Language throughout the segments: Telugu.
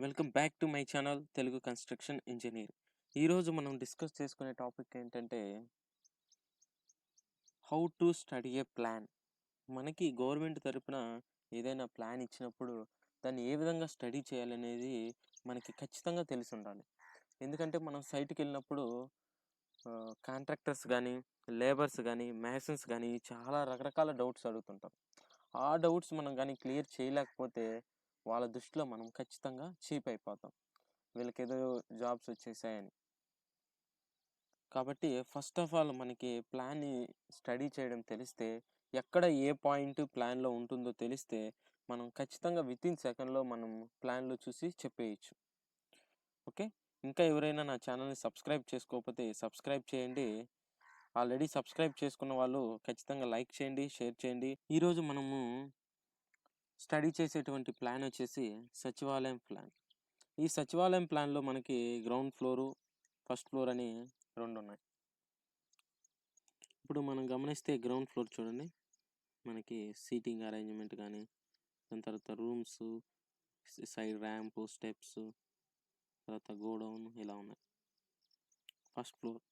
Welcome back to my channel Telugu construction engineer. ఈరోజు మనం డిస్కస్ చేసుకునే టాపిక్ ఏంటంటే how to study A plan. మనకి గవర్నమెంట్ తరపున ఏదైనా ప్లాన్ ఇచ్చినప్పుడు దాన్ని ఏ విధంగా స్టడీ చేయాలనేది మనకి ఖచ్చితంగా తెలిసి ఉండాలి. ఎందుకంటే మనం సైట్కి వెళ్ళినప్పుడు కాంట్రాక్టర్స్ కానీ, లేబర్స్ కానీ, మేసన్స్ కానీ చాలా రకరకాల డౌట్స్ అడుగుతుంటారు. ఆ డౌట్స్ మనం కానీ క్లియర్ చేయలేకపోతే వాళ్ళ దృష్టిలో మనం ఖచ్చితంగా చీప్ అయిపోతాం, వీళ్ళకేదో జాబ్స్ వచ్చేసాయని. కాబట్టి ఫస్ట్ ఆఫ్ ఆల్ మనకి ప్లాన్ని స్టడీ చేయడం తెలిస్తే, ఎక్కడ ఏ పాయింట్ ప్లాన్లో ఉంటుందో తెలిస్తే మనం ఖచ్చితంగా వితిన్ సెకండ్లో మనం ప్లాన్లో చూసి చెప్పేయచ్చు. ఓకే, ఇంకా ఎవరైనా నా ఛానల్ని సబ్స్క్రైబ్ చేసుకోకపోతే సబ్స్క్రైబ్ చేయండి. ఆల్రెడీ సబ్స్క్రైబ్ చేసుకున్న వాళ్ళు ఖచ్చితంగా లైక్ చేయండి, షేర్ చేయండి. ఈరోజు మనము స్టడీ చేసేటువంటి ప్లాన్ వచ్చేసి సచివాలయం ప్లాన్. ఈ సచివాలయం ప్లాన్లో మనకి గ్రౌండ్ ఫ్లోరు, ఫస్ట్ ఫ్లోర్ అని రెండు ఉన్నాయి. ఇప్పుడు మనం గమనిస్తే గ్రౌండ్ ఫ్లోర్ చూడండి, మనకి సీటింగ్ అరేంజ్మెంట్ కానీ, దాని తర్వాత రూమ్స్, సైడ్ ర్యాంపు, స్టెప్స్, తర్వాత గోడౌన్ ఇలా ఉన్నాయి. ఫస్ట్ ఫ్లోర్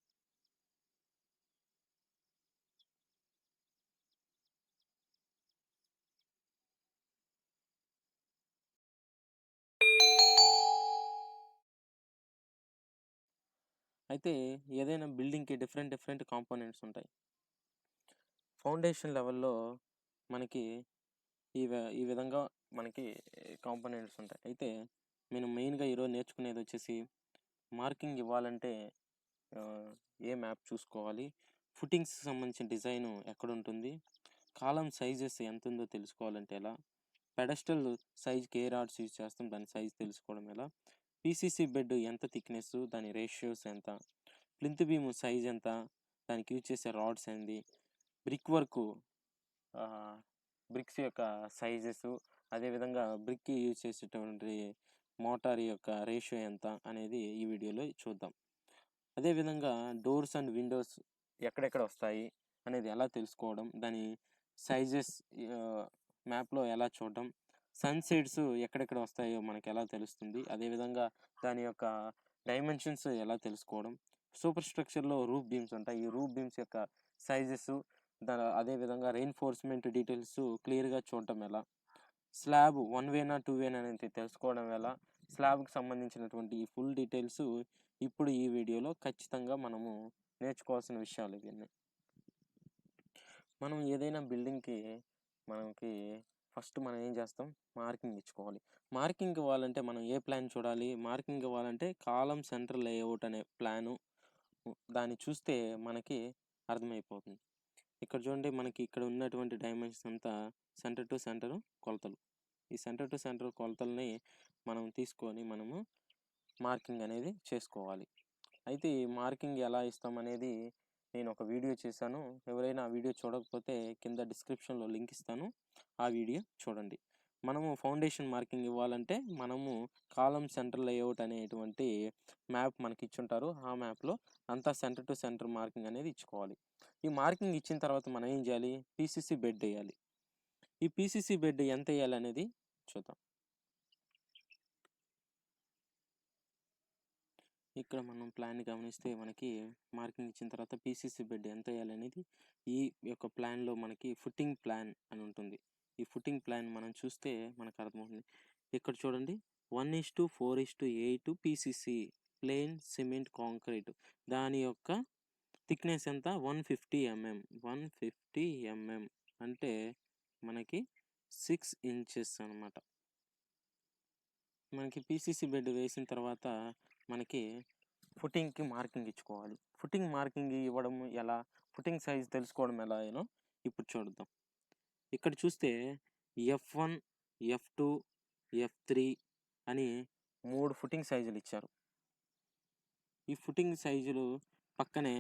అయితే ఏదైనా బిల్డింగ్కి డిఫరెంట్ కాంపోనెంట్స్ ఉంటాయి. ఫౌండేషన్ లెవెల్లో మనకి ఈ విధంగా మనకి కాంపోనెంట్స్ ఉంటాయి. అయితే నేను మెయిన్గా ఈరోజు నేర్చుకునేది వచ్చేసి మార్కింగ్ ఇవ్వాలంటే ఏ మ్యాప్ చూసుకోవాలి, ఫుటింగ్స్ సంబంధించిన డిజైన్ ఎక్కడ ఉంటుంది, కాలం సైజెస్ ఎంత ఉందో తెలుసుకోవాలంటే ఎలా, పెడస్టల్ సైజ్కి ఏ రాడ్స్ యూజ్ చేస్తాం దాని సైజ్ తెలుసుకోవడం ఎలా, పీసీసీ బెడ్ ఎంత థిక్నెస్, దాని రేషియోస్ ఎంత, ప్లింత్ బీమ్ సైజ్ ఎంత, దానికి యూజ్ చేసే రాడ్స్ ఏంది, బ్రిక్ వర్క్ బ్రిక్స్ యొక్క సైజెస్, అదేవిధంగా బ్రిక్ యూజ్ చేసేటువంటి మోటార్ యొక్క రేషియో ఎంత అనేది ఈ వీడియోలో చూద్దాం. అదేవిధంగా డోర్స్ అండ్ విండోస్ ఎక్కడెక్కడ వస్తాయి అనేది ఎలా తెలుసుకోవడం, దాని సైజెస్ మ్యాప్లో ఎలా చూడడం, సన్సెట్స్ ఎక్కడెక్కడ వస్తాయో మనకి ఎలా తెలుస్తుంది, అదేవిధంగా దాని యొక్క డైమెన్షన్స్ ఎలా తెలుసుకోవడం, సూపర్ స్ట్రక్చర్లో రూఫ్ బీమ్స్ ఉంటాయి, ఈ రూఫ్ బీమ్స్ యొక్క సైజెస్, అదేవిధంగా రెయిన్ఫోర్స్మెంట్ డీటెయిల్స్ క్లియర్గా చూడటం ఎలా, స్లాబ్ 1 వేనా 2 వేనా అనేది తెలుసుకోవడం ఎలా, స్లాబ్కి సంబంధించినటువంటి ఈ ఫుల్ డీటెయిల్స్ ఇప్పుడు ఈ వీడియోలో ఖచ్చితంగా మనము నేర్చుకోవాల్సిన విషయాలు ఇవన్నీ. మనం ఏదైనా బిల్డింగ్కి మనకి ఫస్ట్ మనం ఏం చేస్తాం, మార్కింగ్ ఇచ్చుకోవాలి. మార్కింగ్ ఇవ్వాలంటే మనం ఏ ప్లాన్ చూడాలి, మార్కింగ్ ఇవ్వాలంటే కాలం సెంటర్ లేఅవుట్ అనే ప్లాను దాన్ని చూస్తే మనకి అర్థమైపోతుంది. ఇక్కడ చూడండి, మనకి ఇక్కడ ఉన్నటువంటి డైమెన్షన్స్ అంతా సెంటర్ టు సెంటర్ కొలతలు. ఈ సెంటర్ టు సెంటర్ కొలతల్ని మనం తీసుకొని మనము మార్కింగ్ అనేది చేసుకోవాలి. అయితే ఈ మార్కింగ్ ఎలా ఇస్తాం అనేది నేను ఒక వీడియో చేశాను. ఎవరైనా ఆ వీడియో చూడకపోతే కింద డిస్క్రిప్షన్లో లింక్ ఇస్తాను, ఆ వీడియో చూడండి. మనము ఫౌండేషన్ మార్కింగ్ ఇవ్వాలంటే మనము కాలం సెంటర్ లేఅవుట్ అనేటువంటి మ్యాప్ మనకి ఇచ్చుంటారు. ఆ మ్యాప్లో అంతా సెంటర్ టు సెంటర్ మార్కింగ్ అనేది ఇచ్చుకోవాలి. ఈ మార్కింగ్ ఇచ్చిన తర్వాత మనం ఏం చేయాలి, పీసీసీ బెడ్ వేయాలి. ఈ పీసీసీ బెడ్ ఎంత వేయాలి అనేది చూద్దాం. ఇక్కడ మనం ప్లాన్ గమనిస్తే మనకి మార్కింగ్ ఇచ్చిన తర్వాత పీసీసీ బెడ్ ఎంత వేయాలనేది ఈ యొక్క ప్లాన్లో మనకి ఫుటింగ్ ప్లాన్ అని ఉంటుంది. ఈ ఫుటింగ్ ప్లాన్ మనం చూస్తే మనకు అర్థమవుతుంది. ఇక్కడ చూడండి, 1:4:8 పీసీసీ ప్లేన్ సిమెంట్ కాంక్రీట్, దాని యొక్క థిక్నెస్ ఎంత, 150 mm. 150 mm అంటే మనకి 6 inches అనమాట. మనకి పీసీసీ బెడ్ వేసిన తర్వాత మనకి ఫుటింగ్కి మార్కింగ్ ఇచ్చుకోవాలి. ఫుటింగ్ మార్కింగ్ ఇవ్వడం ఎలా, ఫుటింగ్ సైజ్ తెలుసుకోవడం ఎలా అయినో ఇప్పుడు చూద్దాం. ఇక్కడ చూస్తే F1, F2, F3 అని 3 ఫుటింగ్ సైజులు ఇచ్చారు. ఈ ఫుటింగ్ సైజులు పక్కనే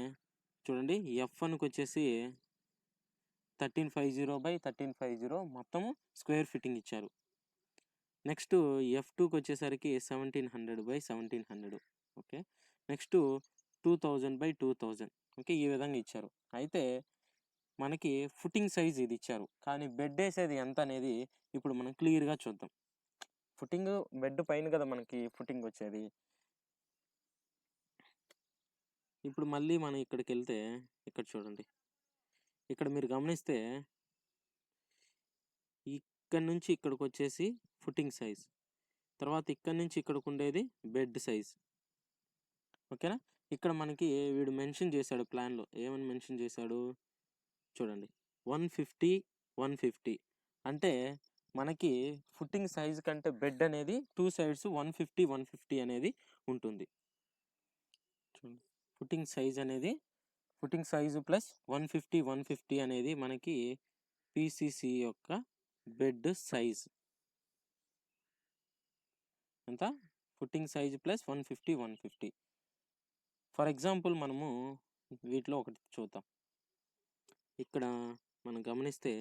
చూడండి, F1కి వచ్చేసి 1350/1350 మొత్తము స్క్వేర్ ఫిట్టింగ్ ఇచ్చారు. నెక్స్ట్ F2కి వచ్చేసరికి 1700/1700. Okay, next 2000/2000. ఓకే, ఈ విధంగా ఇచ్చారు. అయితే మనకి ఫుటింగ్ సైజ్ ఇది ఇచ్చారు, కానీ బెడ్ వేసేది ఎంత అనేది ఇప్పుడు మనం క్లియర్గా చూద్దాం. ఫుటింగ్ బెడ్ పైన కదా మనకి ఫుటింగ్ వచ్చేది. ఇప్పుడు మళ్ళీ మనం ఇక్కడికి వెళ్తే ఇక్కడ చూడండి, ఇక్కడ మీరు గమనిస్తే ఇక్కడ నుంచి ఇక్కడికి వచ్చేసి ఫుటింగ్ సైజ్, తర్వాత ఇక్కడ నుంచి ఇక్కడికి ఉండేది బెడ్ సైజ్. ఓకేనా. ఇక్కడ మనకి వీడు మెన్షన్ చేశాడు ప్లాన్లో, ఏమని మెన్షన్ చేశాడు చూడండి, 150 150 అంటే మనకి ఫుటింగ్ సైజ్ కంటే బెడ్ అనేది 2 సైడ్స్ 150 150 అనేది ఉంటుంది. చూడండి, ఫుటింగ్ సైజు ప్లస్ 150 150 అనేది మనకి పిసిసి యొక్క బెడ్ సైజ్. ఎంత? Footing size plus 150 150. For example మనము వీటిలో ఒకటి చూద్దాం. ఇక్కడ మనం గమనిస్తే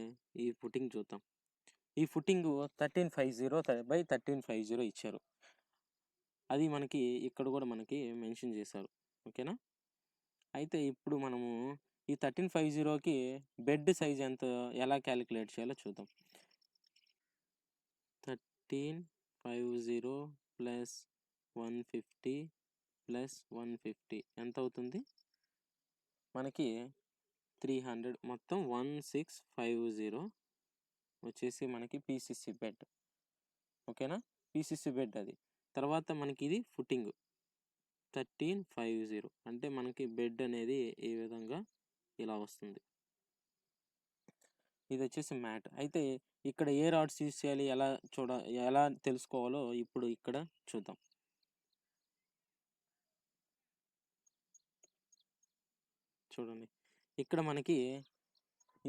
ఈ ఫుటింగ్ చూద్దాం. ఈ ఫుటింగ్ 1350/1350 ఇచ్చారు. అది మనకి ఇక్కడ కూడా మనకి మెన్షన్ చేశారు. ఓకేనా. అయితే ఇప్పుడు మనము ఈ 1350కి బెడ్ సైజ్ ఎలా క్యాలిక్యులేట్ చేయాలో చూద్దాం. 1350 ప్లస్ 150 ప్లస్ 150 ఎంత అవుతుంది మనకి? 300. మొత్తం 1650 వచ్చేసి మనకి పిసిసి బెడ్. ఓకేనా. పిసిసి బెడ్ అది. తర్వాత మనకి ఇది ఫుటింగ్ 1350 అంటే మనకి బెడ్ అనేది ఈ విధంగా ఇలా వస్తుంది. ఇది వచ్చేసి మ్యాట్. అయితే ఇక్కడ ఏ రాడ్స్ యూజ్ చేయాలి, ఎలా తెలుసుకోవాలో ఇప్పుడు ఇక్కడ చూద్దాం. చూడండి, ఇక్కడ మనకి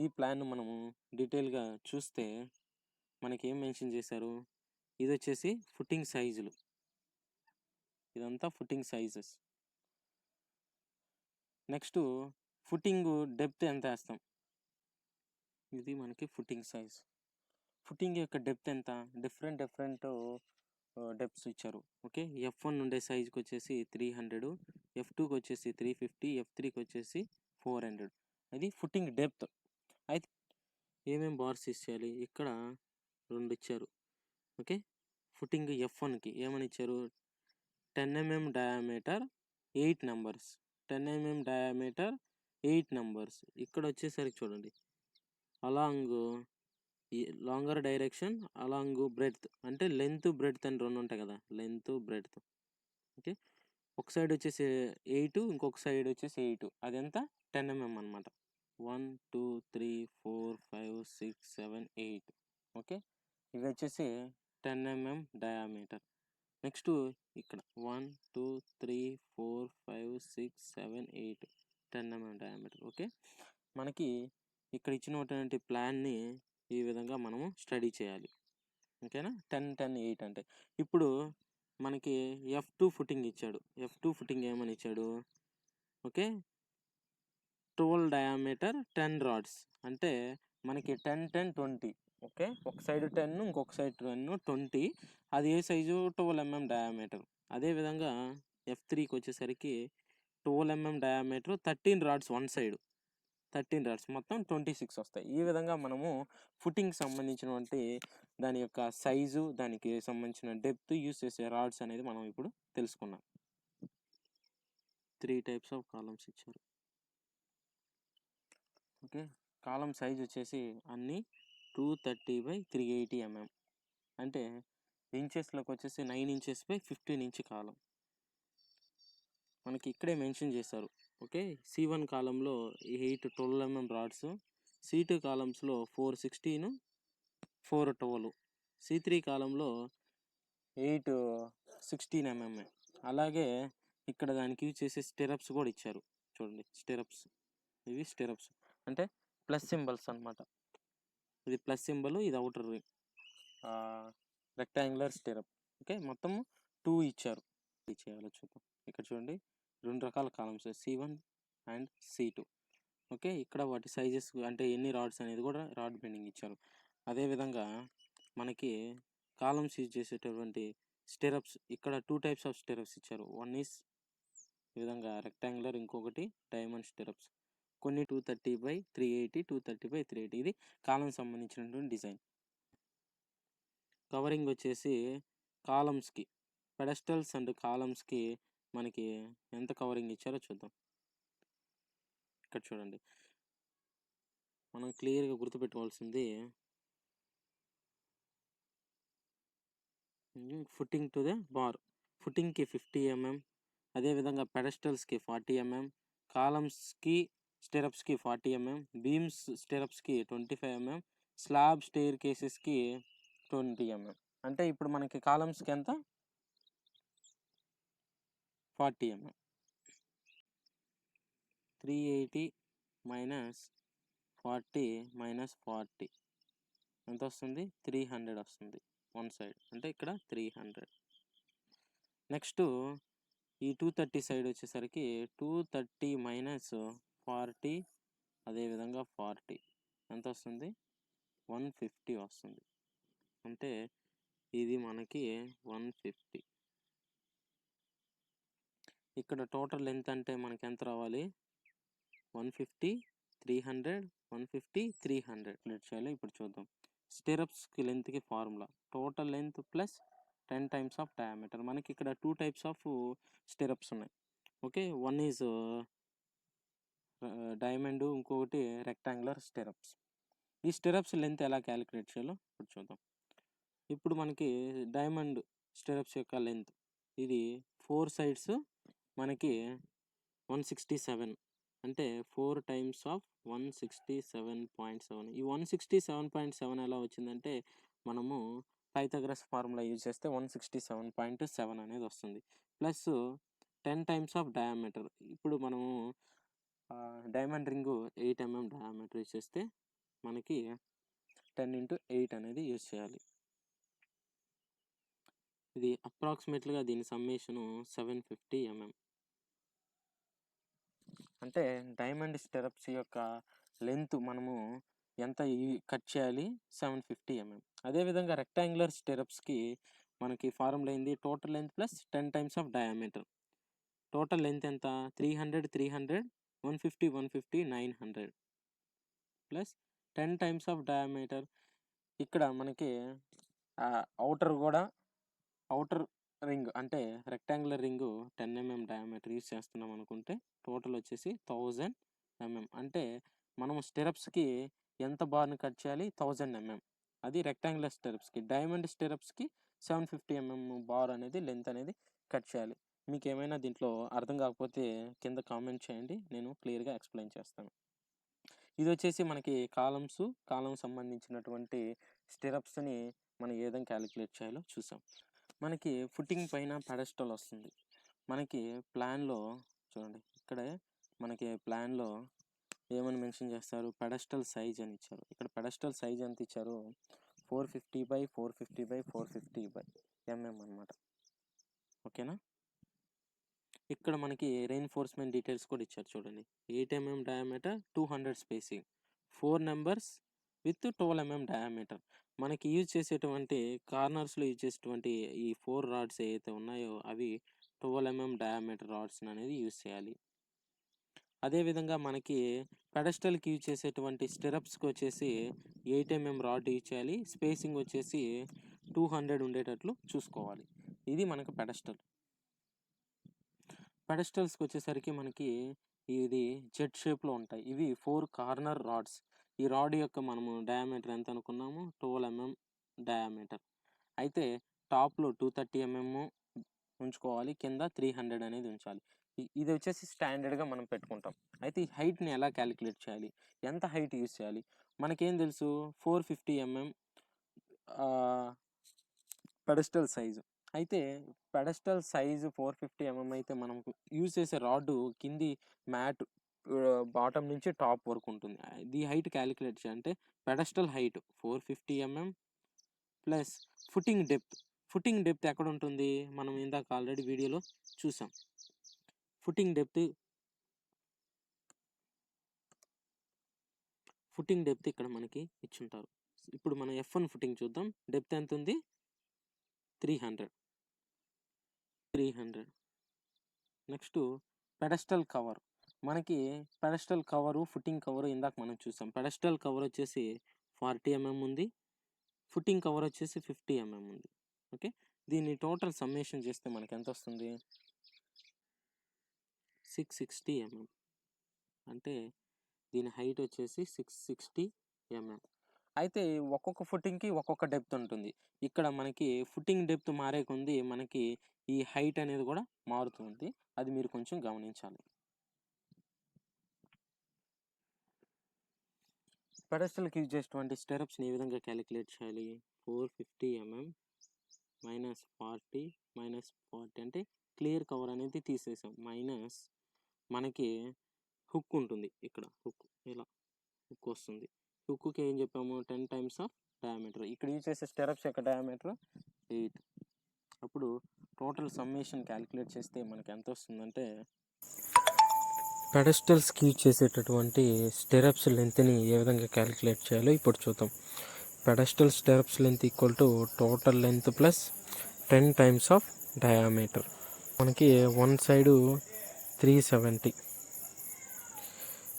ఈ ప్లాన్ మనము డీటెయిల్గా చూస్తే మనకి ఏం మెన్షన్ చేశారు, ఇది వచ్చేసి ఫుటింగ్ సైజులు, ఇదంతా footing sizes. Next footing depth ఎంత వేస్తాం, ఇది మనకి ఫుటింగ్ సైజ్. ఫుటింగ్ యొక్క డెప్త్ ఎంత, డిఫరెంట్ డెప్త్స్ ఇచ్చారు. ఓకే. F1 ఉండే సైజ్కి వచ్చేసి 300, F2కి వచ్చేసి 350, F3కి వచ్చేసి 400. అది ఫుటింగ్ డెప్త్. అయితే ఏమేమి బార్స్ ఇచ్చేయాలి, ఇక్కడ 2 ఇచ్చారు. ఓకే. ఫుటింగ్ F1కి ఏమని ఇచ్చారు, 10 mm diameter 8 numbers, 10 mm diameter 8 numbers. ఇక్కడ వచ్చేసరికి చూడండి, along longer direction along breadth, అంటే లెంత్ బ్రెడ్త్ అని 2 ఉంటాయి కదా, లెంత్ బ్రెడ్త్. ఓకే. ఒక సైడ్ వచ్చేసి 8, ఇంకొక సైడ్ వచ్చేసి 8, అది ఎంత 10 mm అనమాట. 1 2 3 4 5 6 7 8. ఓకే. ఇవి వచ్చేసి 10 mm డయామీటర్. నెక్స్ట్ ఇక్కడ 1 2 3 4 5 6 7 8 10 mm డయామీటర్. ఓకే. మనకి ఇక్కడ ఇచ్చినటువంటి ప్లాన్ని ఈ విధంగా మనము స్టడీ చేయాలి. ఓకేనా. 10 10 8 అంటే ఇప్పుడు మనకి F2 ఫుటింగ్ ఇచ్చాడు. F2 ఫుటింగ్ ఏమని ఇచ్చాడు, ఓకే, 12 డయామీటర్ 10 రాడ్స్, అంటే మనకి 10 10 20. ఓకే. ఒక సైడ్ 10, ఇంకొక సైడ్ 10 20. అది ఏ సైజు, 12 mm డయామీటర్. అదేవిధంగా F3కి వచ్చేసరికి 12 mm diameter 13 rods one side, 13 rods, మొత్తం 26 వస్తాయి. ఈ విధంగా మనము ఫుటింగ్ సంబంధించినటువంటి దాని యొక్క సైజు, దానికి సంబంధించిన డెప్త్, యూస్ చేసే రాడ్స్ అనేది మనం ఇప్పుడు తెలుసుకున్నాం. 3 types ఆఫ్ కాలమ్స్ ఇచ్చారు. ఓకే. కాలం సైజ్ వచ్చేసి అన్నీ 230/380 mm, అంటే ఇంచెస్లోకి వచ్చేసి 9 inches by 15 inch కాలం మనకి ఇక్కడే మెన్షన్ చేశారు. ఓకే. C1 కాలంలో 8 12 mm రాడ్స్, C2 కాలమ్స్లో 4 16 4 12, C3 కాలంలో 8 16 mm. అలాగే ఇక్కడ దానికి యూజ్ చేసే స్టెరప్స్ కూడా ఇచ్చారు. చూడండి, స్టెరప్స్, ఇవి స్టెరప్స్ అంటే ప్లస్ సింబల్స్ అనమాట. ఇది ప్లస్ సింబల్, ఇది అవుటర్ రెక్టాంగులర్ స్టెరప్. ఓకే. మొత్తము 2 ఇచ్చారు. ఇది చేయాలో చూద్దాం. ఇక్కడ చూడండి, 2 రకాల columns, C1 and C2. Okay. ఇక్కడ వాటి సైజెస్ అంటే ఎన్ని రాడ్స్ అనేది కూడా రాడ్ బెండింగ్ ఇచ్చారు. అదేవిధంగా మనకి కాలమ్స్ యూజ్ చేసేటటువంటి స్టెరప్స్, ఇక్కడ 2 types ఆఫ్ స్టెరప్స్ ఇచ్చారు. వన్ ఈస్ ఈ విధంగా రెక్టాంగులర్, ఇంకొకటి డైమండ్ స్టెరప్స్. కొన్ని 230/380, 230/380. ఇది కాలం సంబంధించినటువంటి డిజైన్. కవరింగ్ వచ్చేసి కాలమ్స్‌కి, పెడెస్టల్స్ అండ్ కాలమ్స్‌కి మనకి ఎంత కవరింగ్ ఇచ్చారో చూద్దాం. ఇక్కడ చూడండి. మనం క్లియర్‌గా గుర్తుపెట్టుకోవాల్సింది ఫుటింగ్ టు ద బార్. ఫుటింగ్‌కి 50 ఎంఎం, అదేవిధంగా పెడెస్టల్స్‌కి 40 ఎంఎం, కాలమ్స్‌కి, స్టిరప్స్‌కి 40 ఎంఎం, బీమ్స్ స్టిరప్స్‌కి 25 ఎంఎం, స్లాబ్ స్టెయిర్ కేసెస్‌కి 20 ఎంఎం. అంటే ఇప్పుడు మనకి కాలమ్స్‌కి ఎంత? 40 ఎంఎం. 380 మైనస్ 40 మైనస్ 40 ఎంత వస్తుంది? 300 వస్తుంది వన్ సైడ్. అంటే ఇక్కడ 300. నెక్స్ట్ ఈ 230 సైడ్ వచ్చేసరికి 230 మైనస్ 40, అదేవిధంగా 40 ఎంత వస్తుంది? 150 వస్తుంది. అంటే ఇది మనకి 150. ఇక్కడ టోటల్ లెంత్ అంటే మనకి ఎంత రావాలి? 150, 300, 150, 300 క్లియర్ చేయాలి. ఇప్పుడు చూద్దాం. స్టిరప్స్కి లెంత్కి formula total length plus 10 times of diameter. మనకి ఇక్కడ 2 టైప్స్ ఆఫ్ స్టిరప్స్ ఉన్నాయి. ఓకే, వన్ ఈజ్ డైమండ్, ఇంకొకటి రెక్టాంగులర్ స్టిరప్స్. ఈ స్టిరప్స్ లెంత్ ఎలా క్యాలిక్యులేట్ చేయాలో ఇప్పుడు చూద్దాం. ఇప్పుడు మనకి డైమండ్ స్టిరప్స్ యొక్క లెంత్ ఇది 4 సైడ్స్ మనకి 167, అంటే 4 టైమ్స్ ఆఫ్ 167.7. ఈ 167.7 ఎలా వచ్చిందంటే మనము పైథాగరస్ ఫార్ములా యూజ్ చేస్తే 167.7 అనేది వస్తుంది. Plus 10 times of diameter. ఇప్పుడు మనము diamond ring 8 MM diameter use చేస్తే మనకి 10 into 8 అనేది యూజ్ చేయాలి. ఇది అప్రాక్సిమేట్లీగా దీని సమ్మేషను 750 ఎంఎం. అంటే డైమండ్ స్టెరప్స్ యొక్క లెంత్ మనము ఎంత కట్ చేయాలి? 750 ఎంఎం. అదేవిధంగా రెక్టాంగులర్ స్టెరప్స్కి మనకి ఫార్ములా ఏంది? Total length plus 10 times of diameter. Total length ఎంత? 300, 300, 150, 150, 900 ప్లస్ 10 టైమ్స్ ఆఫ్ డయామీటర్. ఇక్కడ మనకి అవుటర్ రింగ్ అంటే rectangular ring 10 MM diameter use చేస్తున్నాం అనుకుంటే టోటల్ వచ్చేసి 1000 ఎంఎం. అంటే మనం స్టెరప్స్కి ఎంత బార్ని కట్ చేయాలి? 1000 ఎంఎం. అది రెక్టాంగులర్ స్టెరప్స్కి. డైమండ్ స్టెరప్స్కి 750 ఎంఎం బార్ అనేది లెంత్ అనేది కట్ చేయాలి. మీకు ఏమైనా దీంట్లో అర్థం కాకపోతే కింద కామెంట్ చేయండి, నేను క్లియర్గా ఎక్స్ప్లెయిన్ చేస్తాను. ఇది వచ్చేసి మనకి కాలమ్ సంబంధించినటువంటి స్టెరప్స్ని మనం ఏ విధంగా క్యాలిక్యులేట్ చేయాలో చూసాం. మనకి ఫుటింగ్ పైన పెడెస్టల్ వస్తుంది. మనకి ప్లాన్లో చూడండి, ఇక్కడే మనకి ప్లాన్లో ఏమని మెన్షన్ చేస్తారు? పెడెస్టల్ సైజ్ అని ఇచ్చారు. ఇక్కడ పెడెస్టల్ సైజ్ ఎంత ఇచ్చారు? 450/450/450 ఎంఎం అనమాట. ఓకేనా? ఇక్కడ మనకి రెయిన్ఫోర్స్మెంట్ డీటెయిల్స్ కూడా ఇచ్చారు చూడండి. 8 MM diameter, 200 spacing, 4 numbers with 12 MM diameter. మనకి యూజ్ చేసేటువంటి కార్నర్స్లో యూజ్ చేసేటువంటి ఈ 4 రాడ్స్ ఏవైతే ఉన్నాయో అవి 12 ఎంఎం డయామీటర్ రాడ్స్ అనేది యూజ్ చేయాలి. అదేవిధంగా మనకి పెడెస్టల్కి యూజ్ చేసేటువంటి స్టిరప్స్కి వచ్చేసి 8 ఎంఎం రాడ్ యూజ్ చేయాలి. స్పేసింగ్ వచ్చేసి 200 ఉండేటట్లు చూసుకోవాలి. ఇది మనకు పెడెస్టల్. పెడెస్టల్స్కి వచ్చేసరికి మనకి ఇది జెడ్ షేప్లో ఉంటాయి. ఇవి 4 కార్నర్ రాడ్స్. ఈ రాడ్ యొక్క మనము డయామీటర్ ఎంత అనుకున్నాము? 12 ఎంఎం డయామీటర్. అయితే టాప్లో 230 ఎంఎం ఉంచుకోవాలి, కింద 300 అనేది ఉంచాలి. ఇది వచ్చేసి స్టాండర్డ్గా మనం పెట్టుకుంటాం. అయితే ఈ హైట్ని ఎలా క్యాలిక్యులేట్ చేయాలి? ఎంత హైట్ యూజ్ చేయాలి? మనకేం తెలుసు? 450 ఎంఎం పెడెస్టల్ సైజు. అయితే పెడెస్టల్ సైజు 450 ఎంఎం అయితే మనం యూజ్ చేసే రాడ్ కింది మ్యాట్ బాటమ్ నుంచి టాప్ వరకు ఉంటుంది. ఈ హైట్ క్యాలిక్యులేట్ చేయాలంటే pedestal height 450 MM plus footing depth. Footing depth ఎక్కడ ఉంటుంది? మనం ఇందాక ఆల్రెడీ వీడియోలో చూసాం. ఫుటింగ్ డెప్త్ ఇక్కడ మనకి ఇచ్చుంటారు. ఇప్పుడు మనం F1 ఫుటింగ్ చూద్దాం. డెప్త్ ఎంత ఉంది? 300. Next pedestal cover. మనకి పెడెస్టల్ కవరు, ఫుటింగ్ కవరు ఇందాక మనం చూసాం. పెడెస్టల్ కవర్ వచ్చేసి 40 ఎంఎం ఉంది, ఫుటింగ్ కవర్ వచ్చేసి 50 ఎంఎం ఉంది. ఓకే, దీన్ని టోటల్ సమ్మేషన్ చేస్తే మనకి ఎంత వస్తుంది? 660 mm. అంటే దీని హైట్ వచ్చేసి 660 mm. అయితే ఒక్కొక్క ఫుటింగ్కి ఒక్కొక్క డెప్త్ ఉంటుంది. ఇక్కడ మనకి ఫుటింగ్ డెప్త్ మారే కొంది మనకి ఈ హైట్ అనేది కూడా మారుతుంది. అది మీరు కొంచెం గమనించాలి. పెడస్టల్కి యూజ్ చేసేటువంటి స్టెరప్స్ని ఏ విధంగా క్యాలిక్యులేట్ చేయాలి? 450 mm -40 -40 అంటే క్లియర్ కవర్ అనేది తీసేసాం. మైనస్ మనకి హుక్ ఉంటుంది, ఇక్కడ హుక్ ఇలా హుక్ వస్తుంది. హుక్కి ఏం చెప్పాము? 10 టైమ్స్ ఆఫ్ డయామీటర్. ఇక్కడ యూజ్ చేసే స్టెరప్స్ యొక్క డయామీటర్ 8. అప్పుడు టోటల్ సమ్మేషన్ క్యాలిక్యులేట్ చేస్తే మనకి ఎంత వస్తుందంటే, పెడస్టల్స్కి యూజ్ చేసేటటువంటి స్టెరప్స్ లెంత్ని ఏ విధంగా క్యాలిక్యులేట్ చేయాలో ఇప్పుడు చూద్దాం. Pedestal stirrups length equal to total length plus 10 times of diameter. మనకి వన్ సైడు 370,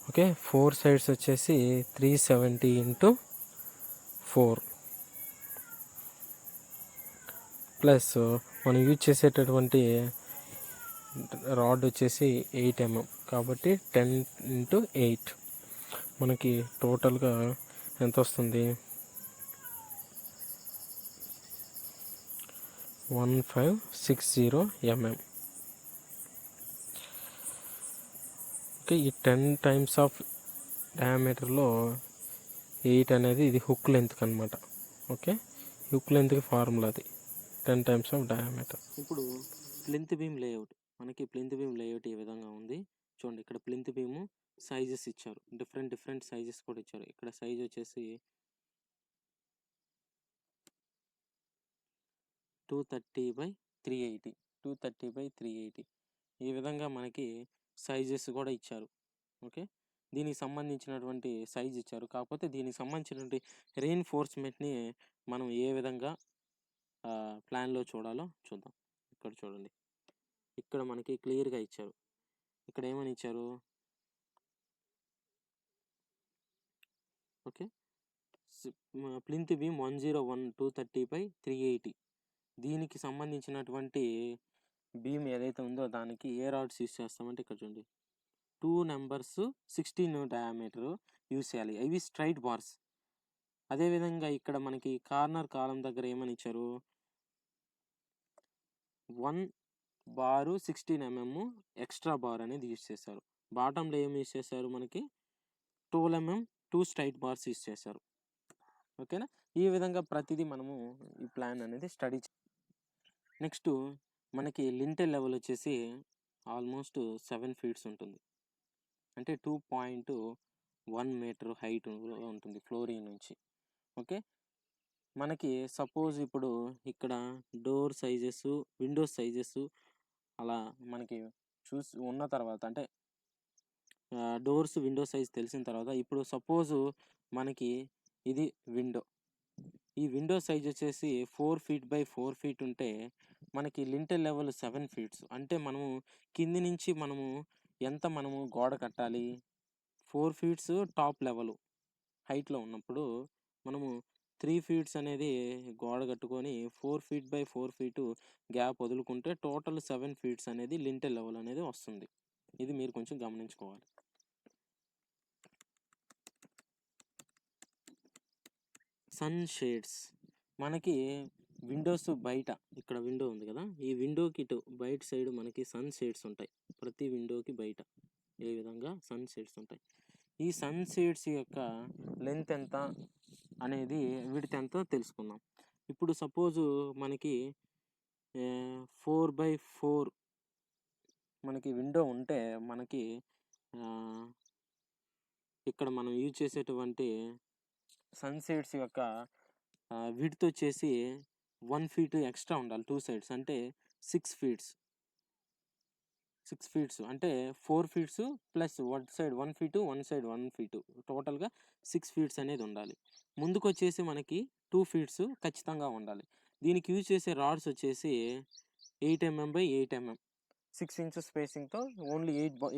ఓకే, 4 సైడ్స్ వచ్చేసి 370 ఇంటూ 4 ప్లస్ మనం యూజ్ చేసేటటువంటి రాడ్ వచ్చేసి 8 mm కాబట్టి 10 ఇంటూ 8 మనకి టోటల్గా ఎంత వస్తుంది? 1560 mm. ఓకే, ఈ 10 టైమ్స్ ఆఫ్ డయామీటర్లో 8 అనేది ఇది హుక్ లెంత్కి అనమాట. ఓకే, హుక్ లెంత్కి ఫార్ములా అది 10 టైమ్స్ ఆఫ్ డయామీటర్. ఇప్పుడు ప్లింత్ బీమ్ లేఅవుట్, మనకి ప్లింత్ బీమ్ లేఅవుట్ ఈ విధంగా ఉంది. చూడండి, ఇక్కడ ప్లింత్ బీమ్ సైజెస్ ఇచ్చారు, డిఫరెంట్ సైజెస్ కూడా ఇచ్చారు. ఇక్కడ సైజ్ వచ్చేసి 230/380, 230/380 ఈ విధంగా మనకి సైజెస్ కూడా ఇచ్చారు. ఓకే, దీనికి సంబంధించినటువంటి సైజ్ ఇచ్చారు. కాకపోతే దీనికి సంబంధించినటువంటి రెయిన్ఫోర్స్మెంట్ని మనం ఏ విధంగా ప్లాన్లో చూడాలో చూద్దాం. ఇక్కడ చూడండి, ఇక్కడ మనకి క్లియర్గా ఇచ్చారు. ఇక్కడ ఏమని ఇచ్చారు? ఓకే, ప్లింత్ బీమ్ 101 230/380 దీనికి సంబంధించినటువంటి బీమ్ ఏదైతే ఉందో దానికి ఏ రాడ్స్ యూస్ చేస్తామంటే ఇక్కడ చూడండి, 2 నెంబర్స్ 16 డయామీటర్ యూస్ చేయాలి. ఇవి స్ట్రైట్ బార్స్. అదేవిధంగా ఇక్కడ మనకి కార్నర్ కాలం దగ్గర ఏమని ఇచ్చారు? 1 బారు 16 mm ఎక్స్ట్రా బార్ అనేది యూస్ చేశారు. బాటంలో ఏం యూస్ చేశారు? మనకి 12 mm 2 స్ట్రైట్ బార్స్ యూస్ చేశారు. ఓకేనా, ఈ విధంగా ప్రతిదీ మనము ఈ ప్లాన్ అనేది స్టడీ. నెక్స్ట్ మనకి లింటెల్ లెవెల్ వచ్చేసి ఆల్మోస్ట్ 7 feet ఉంటుంది. అంటే 2.1 meter హైట్ ఉంటుంది ఫ్లోరింగ్ నుంచి. ఓకే, మనకి సపోజ్ ఇప్పుడు ఇక్కడ డోర్ సైజెస్, విండోస్ సైజెస్ అలా మనకి చూసి ఉన్న తర్వాత, అంటే డోర్స్ విండో సైజ్ తెలిసిన తర్వాత, ఇప్పుడు సపోజు మనకి ఇది విండో, ఈ విండో సైజ్ వచ్చేసి 4 feet/4 feet ఉంటే మనకి లింటెల్ లెవెల్ 7 feet. అంటే మనము కింది నుంచి మనము గోడ కట్టాలి? 4 feet టాప్ లెవెల్ హైట్లో ఉన్నప్పుడు మనము 3 feet అనేది గోడ కట్టుకొని 4 feet/4 feet గ్యాప్ వదులుకుంటే టోటల్ 7 feet అనేది లింటెల్ లెవెల్ అనేది వస్తుంది. ఇది మీరు కొంచెం గమనించుకోవాలి. సన్ షేడ్స్, మనకి విండోస్ బయట, ఇక్కడ విండో ఉంది కదా, ఈ విండోకి ఇటు బయట సైడ్ మనకి సన్ షేడ్స్ ఉంటాయి. ప్రతి విండోకి బయట ఏ విధంగా సన్ షేడ్స్ ఉంటాయి. ఈ సన్ షేడ్స్ యొక్క లెంత్ ఎంత అనేది, విడ్త్ ఎంత తెలుసుకుందాం. ఇప్పుడు సపోజు మనకి 4/4 మనకి విండో ఉంటే మనకి ఇక్కడ మనం యూజ్ చేసేటువంటి సన్ షేడ్స్ యొక్క విడ్త్ వచ్చేసి 1 feet ఎక్స్ట్రా ఉండాలి 2 sides, అంటే 6 feet. 6 feet అంటే 4 feet plus 1 side 1 feet, 1 side 1 feet, టోటల్గా 6 feet అనేది ఉండాలి. ముందుకు వచ్చేసి మనకి 2 feet ఖచ్చితంగా ఉండాలి. దీనికి యూజ్ చేసే రాడ్స్ వచ్చేసి 8 mm/8 mm 6 inches స్పేసింగ్తో ఓన్లీ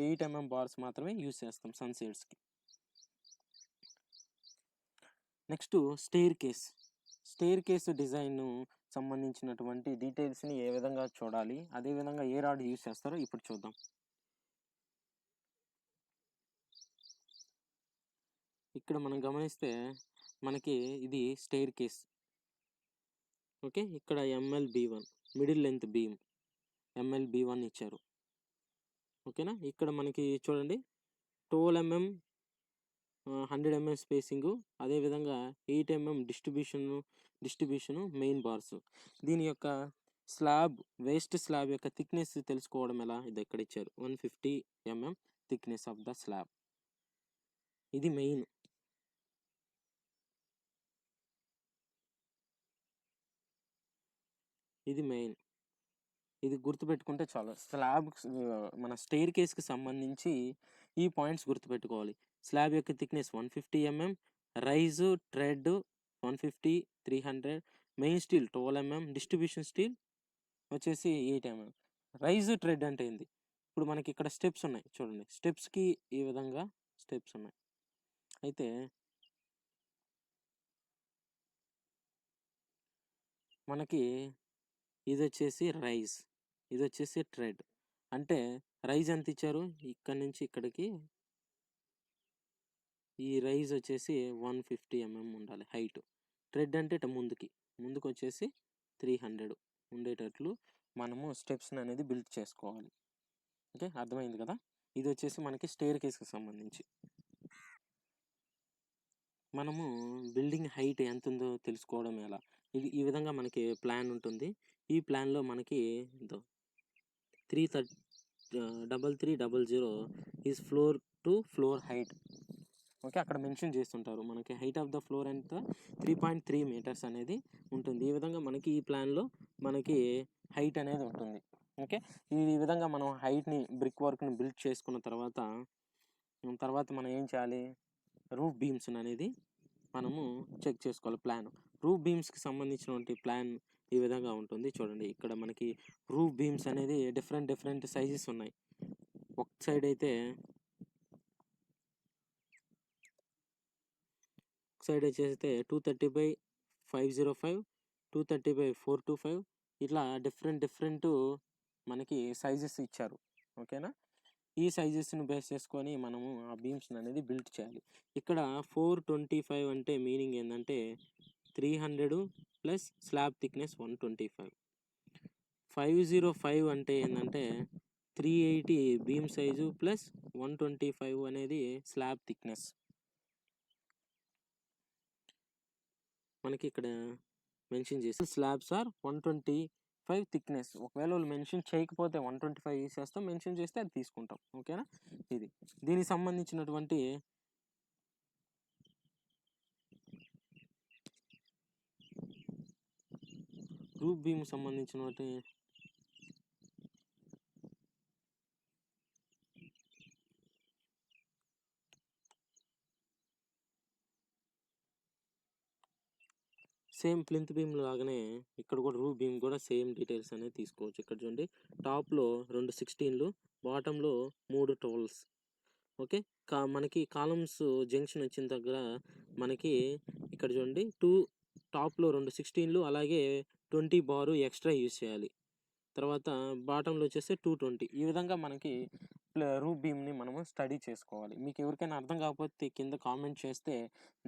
8 mm బార్స్ మాత్రమే యూజ్ చేస్తాం సన్ షేడ్స్కి. నెక్స్ట్ స్టెయిర్ కేస్ డిజైన్ సంబంధించినటువంటి డీటెయిల్స్ని ఏ విధంగా చూడాలి, అదేవిధంగా ఏ రాడ్ యూస్ చేస్తారో ఇప్పుడు చూద్దాం. ఇక్కడ మనం గమనిస్తే మనకి ఇది స్టెయిర్ కేస్. ఓకే, ఇక్కడ MLB1 middle length beam MLB1 ఇచ్చారు. ఓకేనా, ఇక్కడ మనకి చూడండి 12 mm 100 mm స్పేసింగు, అదేవిధంగా 8 mm డిస్ట్రిబ్యూషను మెయిన్ బార్స్. దీని యొక్క స్లాబ్, వేస్ట్ స్లాబ్ యొక్క థిక్నెస్ తెలుసుకోవడం ఎలా, ఇది ఎక్కడ ఇచ్చారు, 150 mm thickness of the slab. ఇది మెయిన్. ఇది గుర్తుపెట్టుకుంటే చాలు. స్లాబ్ మన స్టెయిర్ కేస్కి సంబంధించి ఈ పాయింట్స్ గుర్తుపెట్టుకోవాలి. స్లాబ్ యొక్క thickness 150 mm, rise thread 150, 300, main steel 12 mm, distribution steel వచ్చేసి 8 mm. రైజు ట్రెడ్ అంటే ఏంది, ఇప్పుడు మనకి ఇక్కడ స్టెప్స్ ఉన్నాయి చూడండి, స్టెప్స్కి ఈ విధంగా స్టెప్స్ ఉన్నాయి. అయితే మనకి ఇది వచ్చేసి రైజ్, ఇది వచ్చేసి ట్రెడ్. అంటే రైజ్ ఎంత ఇచ్చారు, ఇక్కడ నుంచి ఇక్కడికి ఈ రైజ్ వచ్చేసి 150 mm ఉండాలి హైట్. ట్రెడ్ అంటే ఇట ముందుకు వచ్చేసి 300 ఉండేటట్లు మనము స్టెప్స్ని అనేది బిల్డ్ చేసుకోవాలి. ఓకే, అర్థమైంది కదా. ఇది వచ్చేసి మనకి స్టెయిర్ కేస్కి సంబంధించి. మనము బిల్డింగ్ హైట్ ఎంత ఉందో తెలుసుకోవడం ఎలా, ఇది ఈ విధంగా మనకి ప్లాన్ ఉంటుంది. ఈ ప్లాన్లో మనకి 3300 is floor to floor height. Okay, అక్కడ మెన్షన్ చేస్తుంటారు మనకి హైట్ ఆఫ్ ద ఫ్లోర్ ఎంత 3.3 meters అనేది ఉంటుంది. ఈ విధంగా మనకి ఈ ప్లాన్లో మనకి హైట్ అనేది ఉంటుంది. ఓకే, ఈ విధంగా మనం హైట్ని బ్రిక్ వర్క్ని బిల్డ్ చేసుకున్న తర్వాత మనం ఏం చేయాలి, రూఫ్ బీమ్స్ అనేది మనము చెక్ చేసుకోవాలి. రూఫ్ బీమ్స్కి సంబంధించినటువంటి ప్లాన్ ఈ విధంగా ఉంటుంది. చూడండి, ఇక్కడ మనకి రూఫ్ బీమ్స్ అనేది డిఫరెంట్ సైజెస్ ఉన్నాయి. ఒక సైడ్ వచ్చేస్తే 230/505, 230/425 ఇట్లా డిఫరెంట్ మనకి సైజెస్ ఇచ్చారు. ఓకేనా, ఈ సైజెస్ని బేస్ చేసుకొని మనము ఆ బీమ్స్ అనేది బిల్డ్ చేయాలి. ఇక్కడ 425 అంటే మీనింగ్ ఏంటంటే 300 ప్లస్ స్లాబ్ థిక్నెస్ 125. 505 అంటే ఏంటంటే 380 బీమ్ సైజు ప్లస్ 125 అనేది స్లాబ్ థిక్నెస్. మనకి ఇక్కడ మెన్షన్ చేసి స్లాబ్స్ ఆర్ 125 థిక్నెస్. ఒకవేళ వాళ్ళు మెన్షన్ చేయకపోతే 125 యూస్ చేస్తాం, మెన్షన్ చేస్తే అది తీసుకుంటాం. ఓకేనా, ఇది దీనికి సంబంధించినటువంటి రూఫ్ బీమ్ సంబంధించినటువంటి సేమ్ ప్లింత్ బీమ్ లాగానే ఇక్కడ కూడా రూఫ్ బీమ్ కూడా సేమ్ డీటెయిల్స్ అనేది తీసుకోవచ్చు. ఇక్కడ చూడండి, టాప్లో 2 16లు, బాటంలో 3 12s. ఓకే, మనకి కాలమ్స్ జంక్షన్ వచ్చిన దగ్గర మనకి ఇక్కడ చూడండి టాప్లో 2 16లు, అలాగే 20 బారు ఎక్స్ట్రా యూజ్ చేయాలి. తర్వాత బాటంలో వచ్చేసి 220. ఈ విధంగా మనకి రూఫ్ బీమ్ని మనము స్టడీ చేసుకోవాలి. మీకు ఎవరికైనా అర్థం కాకపోతే కింద కామెంట్ చేస్తే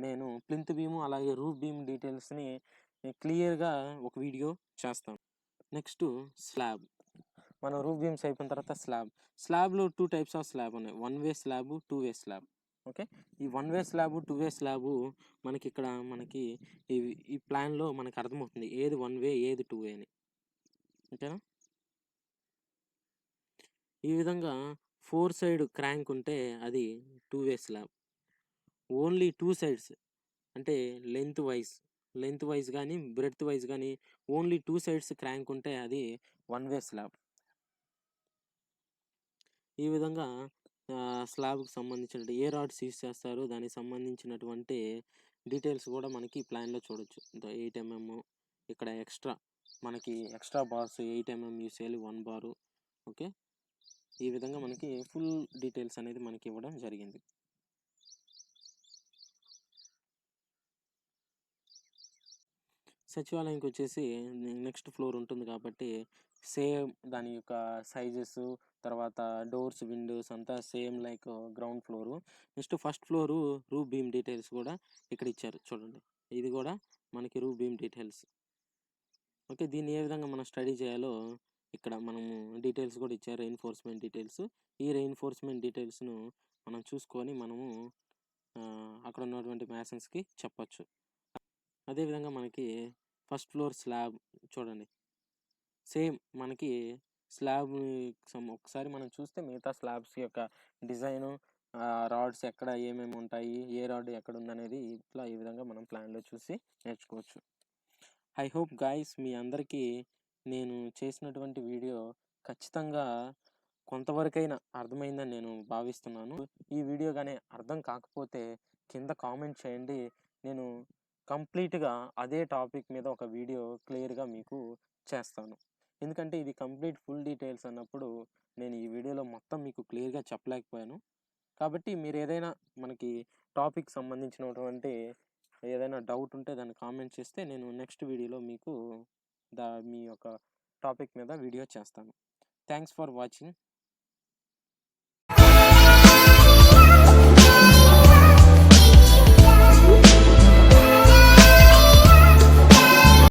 నేను ప్లింత్ బీము అలాగే రూఫ్ బీమ్ డీటెయిల్స్ని క్లియర్గా ఒక వీడియో చేస్తాను. Next slab. మనం రూఫ్ బీమ్స్ అయిపోయిన తర్వాత స్లాబ్లో 2 types ఆఫ్ స్లాబ్ ఉన్నాయి, 1-way slab, 2-way slab. Okay, ఈ 1-way స్లాబ్, 2-way స్లాబు మనకి ఇక్కడ ఈ ప్లాన్లో మనకు అర్థమవుతుంది ఏది 1-way ఏది 2-way అని. ఓకేనా, ఈ విధంగా 4 side క్రాంక్ ఉంటే అది 2-way స్లాబ్. ఓన్లీ 2 sides అంటే లెంత్ వైజ్ కానీ బ్రెడ్త్ వైజ్ కానీ ఓన్లీ 2 sides క్రాంక్ ఉంటే అది 1-way స్లాబ్. ఈ విధంగా స్లాబ్కి సంబంధించిన ఏ రాడ్స్ యూస్ చేస్తారు, దానికి సంబంధించినటువంటి డీటెయిల్స్ కూడా మనకి ప్లాన్లో చూడొచ్చు. 8 mm ఇక్కడ ఎక్స్ట్రా బార్స్ 8 mm యూస్ చేయాలి, 1 బారు. ఓకే, ఈ విధంగా మనకి ఫుల్ డీటెయిల్స్ అనేది మనకి ఇవ్వడం జరిగింది. సచివాలయంకొచ్చేసి నెక్స్ట్ ఫ్లోర్ ఉంటుంది కాబట్టి, సేమ్ దాని యొక్క సైజెసు, తర్వాత డోర్స్, విండోస్ అంతా same like ground floor. Next first floor roof beam details కూడా ఇక్కడ ఇచ్చారు చూడండి. ఇది కూడా మనకి రూఫ్ బీమ్ డీటెయిల్స్. ఓకే. దీన్ని ఏ విధంగా మనం స్టడీ చేయాలో ఇక్కడ మనము డీటెయిల్స్ కూడా ఇచ్చారు. Reinforcement details. ఈ రెయిన్ఫోర్స్‌మెంట్ డీటెయిల్స్‌ను మనం చూసుకొని మనము అక్కడ ఉన్నటువంటి మేసన్స్‌కి చెప్పొచ్చు. అదేవిధంగా మనకి ఫస్ట్ ఫ్లోర్ స్లాబ్ చూడండి. సేమ్ మనకి స్లాబ్‌ని ఒకసారి మనం చూస్తే మిగతా స్లాబ్స్ యొక్క డిజైను, రాడ్స్ ఎక్కడ ఏమేమి ఉంటాయి, ఏ రాడ్ ఎక్కడుందనేది ఇట్లా ఈ విధంగా మనం ప్లాన్‌లో చూసి నేర్చుకోవచ్చు. ఐ హోప్ గైస్ మీ అందరికీ నేను చేసినటువంటి వీడియో ఖచ్చితంగా కొంతవరకైనా అర్థమైందని నేను భావిస్తున్నాను. ఈ వీడియో గాని అర్థం కాకపోతే కింద కామెంట్ చేయండి. నేను కంప్లీట్‌గా అదే టాపిక్ మీద ఒక వీడియో క్లియర్‌గా మీకు చేస్తాను. ఎందుకంటే ఇది కంప్లీట్ ఫుల్ డీటెయిల్స్ అన్నప్పుడు నేను ఈ వీడియోలో మొత్తం మీకు క్లియర్‌గా చెప్పలేకపోయాను. కాబట్టి మీరేదైనా మనకి టాపిక్ సంబంధించినటువంటి ఏదైనా డౌట్ ఉంటే దాన్ని కామెంట్ చేస్తే నేను నెక్స్ట్ వీడియోలో మీకు మీ యొక్క టాపిక్ మీద వీడియో చేస్తాను. Thanks for watching.